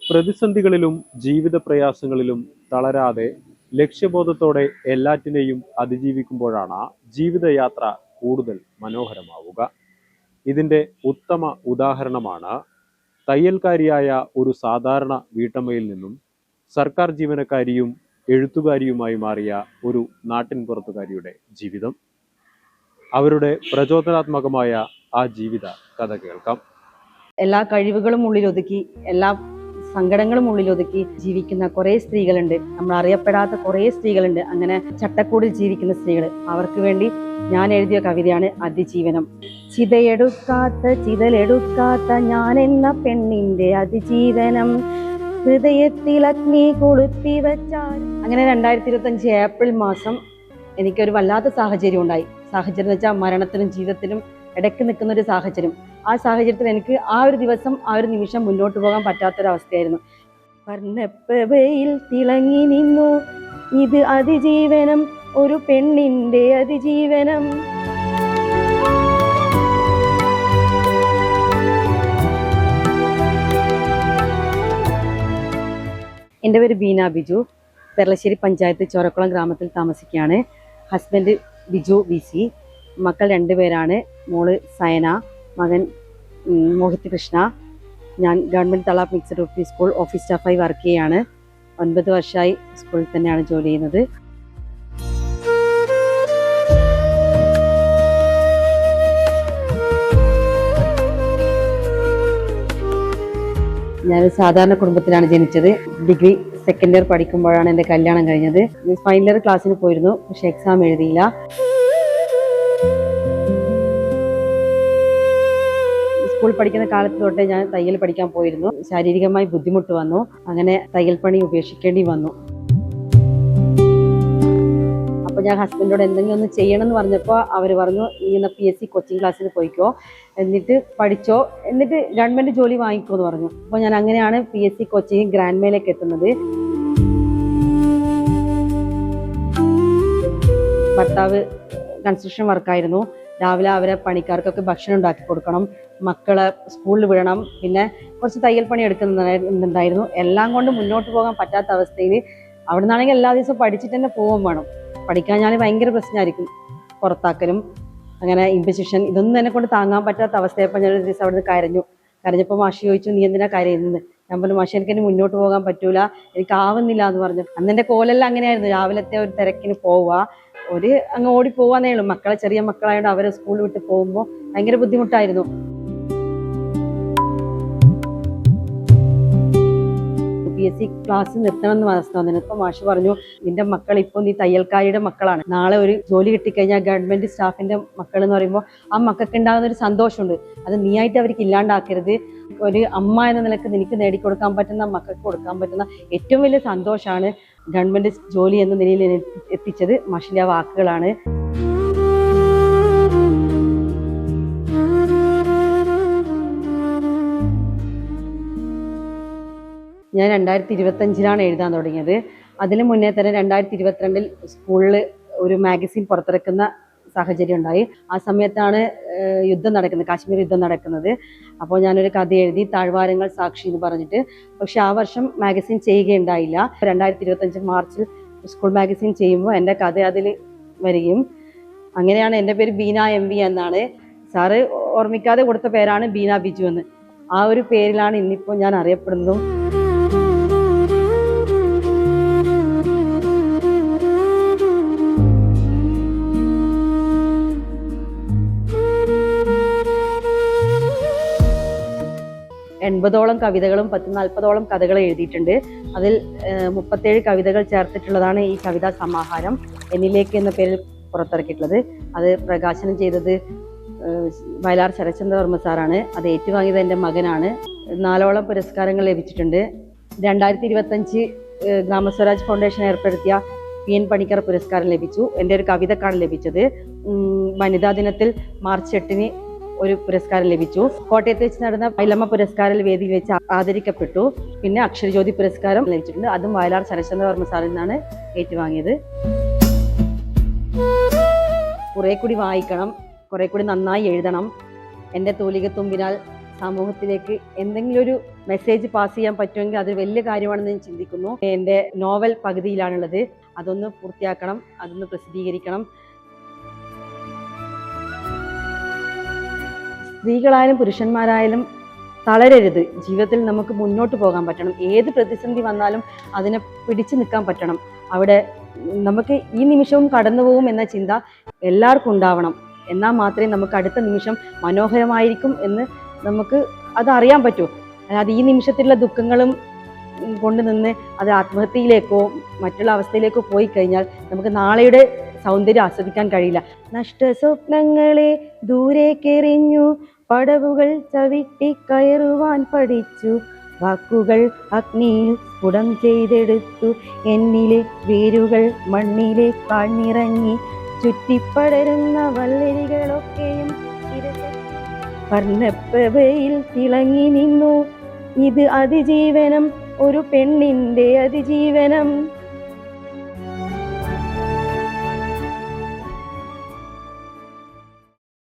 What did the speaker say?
പ്രതിസന്ധികളിലും ജീവിത പ്രയാസങ്ങളിലും തളരാതെ ലക്ഷ്യബോധത്തോടെ എല്ലാറ്റിനെയും അതിജീവിക്കുമ്പോഴാണ് ജീവിതയാത്ര കൂടുതൽ മനോഹരമാവുക. ഇതിൻ്റെ ഉത്തമ ഉദാഹരണമാണ് തയ്യൽക്കാരിയായ ഒരു സാധാരണ വീട്ടമ്മയിൽ നിന്നും സർക്കാർ ജീവനക്കാരിയും എഴുത്തുകാരിയുമായി മാറിയ ഒരു നാട്ടിൻപുറത്തുകാരിയുടെ ജീവിതം. അവരുടെ പ്രചോദനാത്മകമായ ആ ജീവിത കഥ കേൾക്കാം. എല്ലാ കഴിവുകളും ഉള്ളിലൊതുക്കി, എല്ലാ സങ്കടങ്ങളും ഉള്ളിലൊതുക്കി ജീവിക്കുന്ന കുറേ സ്ത്രീകളുണ്ട്. നമ്മൾ അറിയപ്പെടാത്ത കുറേ സ്ത്രീകളുണ്ട്. അങ്ങനെ ചട്ടക്കൂടിൽ ജീവിക്കുന്ന സ്ത്രീകൾ. അവർക്ക് വേണ്ടി ഞാൻ എഴുതിയ കവിതയാണ് അതിജീവനം. ചിതലെടുക്കാത്ത ഞാൻ എന്ന പെണ്ണിന്റെ അതിജീവനം, ഹൃദയത്തിൽ അഗ്നി കൊളുത്തി വെച്ചാൽ. അങ്ങനെ 2025 ഏപ്രിൽ മാസം എനിക്കൊരു വല്ലാത്ത സാഹചര്യം ഉണ്ടായി. സാഹചര്യം എന്ന് വെച്ചാൽ മരണത്തിനും ജീവിതത്തിനും ഇടയ്ക്ക് നിൽക്കുന്ന ഒരു സാഹചര്യം. ആ സാഹചര്യത്തിൽ എനിക്ക് ആ ഒരു ദിവസം, ആ ഒരു നിമിഷം മുന്നോട്ട് പോകാൻ പറ്റാത്തൊരവസ്ഥയായിരുന്നു. വർണ്ണപ്പവയിൽ തിളങ്ങി നിന്നു ഇത് അതിജീവനം, ഒരു പെണ്ണിന്റെ അതിജീവനം. എൻ്റെ പേര് ബീന ബിജു. പെർളശ്ശേരി പഞ്ചായത്ത് ചോരക്കുളം ഗ്രാമത്തിൽ താമസിക്കുകയാണ്. Husband Biju VC. മക്കൾ 2 പേരാണ്. മോള് സയന, മകൻ മോഹിത് കൃഷ്ണ. ഞാൻ government Thalap mixed UP school office സ്റ്റാഫായി വർക്ക് ചെയ്യുകയാണ്. 9 വർഷമായി സ്കൂളിൽ തന്നെയാണ് ജോലി ചെയ്യുന്നത്. ഞാൻ സാധാരണ കുടുംബത്തിലാണ് ജനിച്ചത്. ഡിഗ്രി സെക്കൻഡ് ഇയർ പഠിക്കുമ്പോഴാണ് എൻ്റെ കല്യാണം കഴിഞ്ഞത്. ഫൈനൽ ഇയർ ക്ലാസ്സിന് പോയിരുന്നു, പക്ഷെ എക്സാം എഴുതിയില്ല. സ്കൂൾ പഠിക്കുന്ന കാലത്ത് തൊട്ടേ ഞാൻ തയ്യൽ പഠിക്കാൻ പോയിരുന്നു. ശാരീരികമായി ബുദ്ധിമുട്ട് വന്നു. അങ്ങനെ തയ്യൽ പണി ഉപേക്ഷിക്കേണ്ടി വന്നു. അപ്പോൾ ഞാൻ ഹസ്ബൻഡോട് എന്തെങ്കിലും ഒന്ന് ചെയ്യണം എന്ന് പറഞ്ഞപ്പോൾ അവർ പറഞ്ഞു, നീ ഇന്ന് PSC കോച്ചിങ് ക്ലാസ്സിന് പോയിക്കോ, എന്നിട്ട് പഠിച്ചോ, എന്നിട്ട് ഗവൺമെൻറ് ജോലി വാങ്ങിക്കോ എന്ന് പറഞ്ഞു. അപ്പോൾ ഞാൻ അങ്ങനെയാണ് PSC കോച്ചിങ് ഗ്രാൻഡ്മയിലേക്ക് എത്തുന്നത്. ഭർത്താവ് കൺസ്ട്രക്ഷൻ വർക്കായിരുന്നു. രാവിലെ അവരെ പണിക്കാർക്കൊക്കെ ഭക്ഷണം ഉണ്ടാക്കി കൊടുക്കണം, മക്കളെ സ്കൂളിൽ വിടണം, പിന്നെ കുറച്ച് തയ്യൽ പണി എടുക്കുന്നുണ്ടായിരുന്നു. എല്ലാം കൊണ്ട് മുന്നോട്ട് പോകാൻ പറ്റാത്ത അവസ്ഥയിൽ അവിടെ നിന്നാണെങ്കിൽ എല്ലാ ദിവസവും പഠിച്ചിട്ട് തന്നെ പോകാൻ വേണം. പഠിക്കാഞ്ഞാൽ ഭയങ്കര പ്രശ്നമായിരിക്കും, പുറത്താക്കലും അങ്ങനെ ഇമ്പസിഷൻ, ഇതൊന്നും എന്നെ കൊണ്ട് താങ്ങാൻ പറ്റാത്ത അവസ്ഥയപ്പോൾ ഞാൻ ഒരു ദിവസം അവിടെ നിന്ന് കരഞ്ഞപ്പോൾ മാഷി ചോദിച്ചു, നീ എന്തിനാ കരയുന്നത്? ഞാൻ പറഞ്ഞു, മാഷി എനിക്ക് മുന്നോട്ട് പോകാൻ പറ്റൂല, എനിക്കാവുന്നില്ല എന്ന് പറഞ്ഞു. അന്ന് എൻ്റെ കോലെല്ലാം അങ്ങനെയായിരുന്നു. രാവിലത്തെ ഒരു തിരക്കിന് പോവുക, അങ്ങ് ഓടി പോവാന്നേ ഉള്ളൂ. മക്കളെ ചെറിയ മക്കളായതുകൊണ്ട് അവരെ സ്കൂളിൽ വിട്ട് പോകുമ്പോൾ ഭയങ്കര ബുദ്ധിമുട്ടായിരുന്നു. PSC ക്ലാസ് നിർത്തണം എന്ന് അവസ്ഥ വന്നിരുന്നു. ഇപ്പൊ മാഷ് പറഞ്ഞു, നിന്റെ മക്കൾ ഇപ്പോൾ നീ തയ്യൽക്കാരിയുടെ മക്കളാണ്, നാളെ ഒരു ജോലി കിട്ടിക്കഴിഞ്ഞാൽ ഗവൺമെന്റ് സ്റ്റാഫിന്റെ മക്കൾ എന്ന് പറയുമ്പോൾ ആ മക്കൾക്ക് ഉണ്ടാകുന്ന ഒരു സന്തോഷമുണ്ട്, അത് നീയായിട്ട് അവർക്ക് ഇല്ലാണ്ടാക്കരുത്. ഒരു അമ്മ എന്ന നിലക്ക് നിനക്ക് നേടിക്കൊടുക്കാൻ പറ്റുന്ന, മക്കൾക്ക് കൊടുക്കാൻ പറ്റുന്ന ഏറ്റവും വലിയ സന്തോഷമാണ് ഗവൺമെന്റ് ജോലി എന്ന നിലയിൽ എത്തിച്ചത് മാഷിന്റെ ആ വാക്കുകളാണ്. ഞാൻ 2025 എഴുതാൻ തുടങ്ങിയത്. അതിന് മുന്നേ തന്നെ 2022 സ്കൂളിൽ ഒരു മാഗസിൻ പുറത്തിറക്കുന്ന സാഹചര്യം ഉണ്ടായി. ആ സമയത്താണ് യുദ്ധം നടക്കുന്നത്, കാശ്മീർ യുദ്ധം നടക്കുന്നത്. അപ്പോൾ ഞാനൊരു കഥ എഴുതി, താഴ്വാരങ്ങൾ സാക്ഷി എന്ന് പറഞ്ഞിട്ട്. പക്ഷെ ആ വർഷം മാഗസിൻ ചെയ്യുകയുണ്ടായില്ല. 2025 മാർച്ചിൽ സ്കൂൾ മാഗസിൻ ചെയ്യുമ്പോൾ എൻ്റെ കഥ അതിൽ വരികയും, അങ്ങനെയാണ് എൻ്റെ പേര് ബീന MV എന്നാണ്. സാറ് ഓർമ്മിക്കാതെ കൊടുത്ത പേരാണ് ബീന ബിജു എന്ന്. ആ ഒരു പേരിലാണ് ഇന്നിപ്പോൾ ഞാൻ അറിയപ്പെടുന്നതും. ോളം കവിതകളും 10-40 കഥകൾ എഴുതിയിട്ടുണ്ട്. അതിൽ 37 കവിതകൾ ചേർത്തിട്ടുള്ളതാണ് ഈ കവിതാ സമാഹാരം എന്നിലേക്ക് എന്ന പേരിൽ പുറത്തിറക്കിയിട്ടുള്ളത്. അത് പ്രകാശനം ചെയ്തത് വയലാർ ശരത്ചന്ദ്രവർമ്മ സാറാണ്. അത് ഏറ്റുവാങ്ങിയത് എൻ്റെ മകനാണ്. 4 പുരസ്കാരങ്ങൾ ലഭിച്ചിട്ടുണ്ട്. 2025 ഗ്രാമസ്വരാജ് ഫൗണ്ടേഷൻ ഏർപ്പെടുത്തിയ PN പണിക്കർ പുരസ്കാരം ലഭിച്ചു. എൻ്റെ ഒരു കവിതക്കാണ് ലഭിച്ചത്. വനിതാ ദിനത്തിൽ മാർച്ച് 8 ഒരു പുരസ്കാരം ലഭിച്ചു. കോട്ടയത്ത് വെച്ച് നടന്ന പൈലമ്മ പുരസ്കാര വേദിയിൽ വെച്ച് ആദരിക്കപ്പെട്ടു. പിന്നെ അക്ഷരജ്യോതി പുരസ്കാരം ലഭിച്ചിട്ടുണ്ട്. അതും വയലാർ ശരത്ചന്ദ്രവർമ്മ സാറിൽ നിന്നാണ് ഏറ്റുവാങ്ങിയത്. കുറെ കൂടി വായിക്കണം, കുറെ കൂടി നന്നായി എഴുതണം. എൻ്റെ തൂലിക തുമ്പിനാൽ സമൂഹത്തിലേക്ക് എന്തെങ്കിലും ഒരു മെസ്സേജ് പാസ് ചെയ്യാൻ പറ്റുമെങ്കിൽ അത് വലിയ കാര്യമാണെന്ന് ഞാൻ ചിന്തിക്കുന്നു. എൻ്റെ നോവൽ പകുതിയിലാണുള്ളത്. അതൊന്ന് പൂർത്തിയാക്കണം, അതൊന്ന് പ്രസിദ്ധീകരിക്കണം. സ്ത്രീകളായാലും പുരുഷന്മാരായാലും തളരരുത്. ജീവിതത്തിൽ നമുക്ക് മുന്നോട്ട് പോകാൻ പറ്റണം. ഏത് പ്രതിസന്ധി വന്നാലും അതിനെ പിടിച്ചു നിൽക്കാൻ പറ്റണം. അവിടെ നമുക്ക് ഈ നിമിഷവും കടന്നു പോകും എന്ന ചിന്ത എല്ലാവർക്കും ഉണ്ടാവണം. എന്നാൽ മാത്രമേ നമുക്ക് അടുത്ത നിമിഷം മനോഹരമായിരിക്കും എന്ന് നമുക്ക് അത് അറിയാൻ പറ്റൂ. അല്ലാതെ ഈ നിമിഷത്തിലുള്ള ദുഃഖങ്ങളും കൊണ്ട് നിന്ന് അത് ആത്മഹത്യയിലേക്കോ മറ്റുള്ള അവസ്ഥയിലേക്കോ പോയി കഴിഞ്ഞാൽ നമുക്ക് നാളെയുടെ സൗന്ദര്യം ആസ്വദിക്കാൻ കഴിയില്ല. നഷ്ടസ്വപ്നങ്ങളെ ദൂരേക്കെറിഞ്ഞു, പടവുകൾ ചവിട്ടി കയറുവാൻ പഠിച്ചു, വാക്കുകൾ അഗ്നിയിൽ സ്ഫുടം ചെയ്തെടുത്തു, എന്നിലെ വേരുകൾ മണ്ണിലെ കാണിറങ്ങി, ചുറ്റിപ്പടരുന്ന വല്ലരികളൊക്കെയും വർണ്ണപ്രഭയിൽ തിളങ്ങി നിന്നു. ഇത് അതിജീവനം, ഒരു പെണ്ണിന്റെ അതിജീവനം.